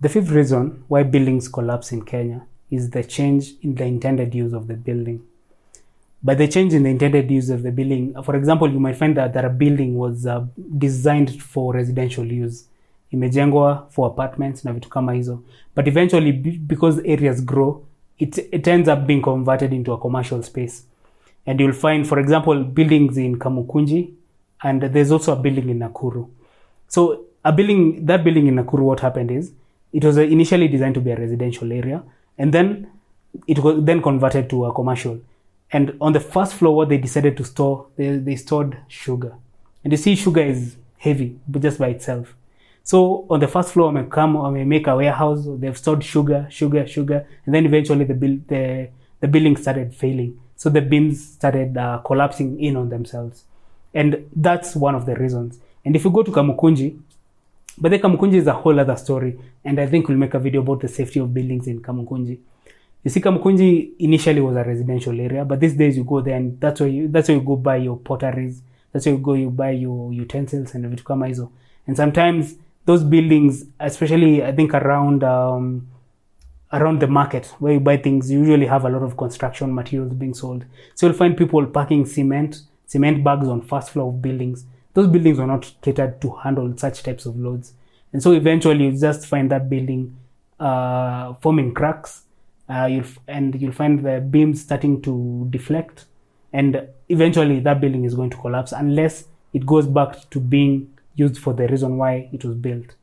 The fifth reason why buildings collapse in Kenya is the change in the intended use of the building. By the change in the intended use of the building, for example, you might find that a building was designed for residential use. Imejengwa for apartments na vitu kama hizo. But eventually, because areas grow, it ends up being converted into a commercial space. And you'll find, for example, buildings in Kamukunji, and there's also a building in Nakuru. So that building in Nakuru, what happened is, it was initially designed to be a residential area, and then it was then converted to a commercial. And on the first floor, what they decided to store, they stored sugar. And you see, sugar is heavy, but just by itself. So on the first floor, they make a warehouse. They've stored sugar, and then eventually the building started failing. So the beams started collapsing in on themselves, and that's one of the reasons. And if you go to Kamukunji, but the Kamukunji is a whole other story, and I think we'll make a video about the safety of buildings in Kamukunji. You see, Kamukunji initially was a residential area, but these days you go there and that's where you go buy your potteries. That's where you buy your utensils and vitu kama hizo. And sometimes those buildings, especially I think around the market where you buy things, you usually have a lot of construction materials being sold. So you'll find people packing cement bags on first floor of buildings. Those buildings are not catered to handle such types of loads. And so eventually you just find that building forming cracks. You'll find the beams starting to deflect, and eventually that building is going to collapse unless it goes back to being used for the reason why it was built.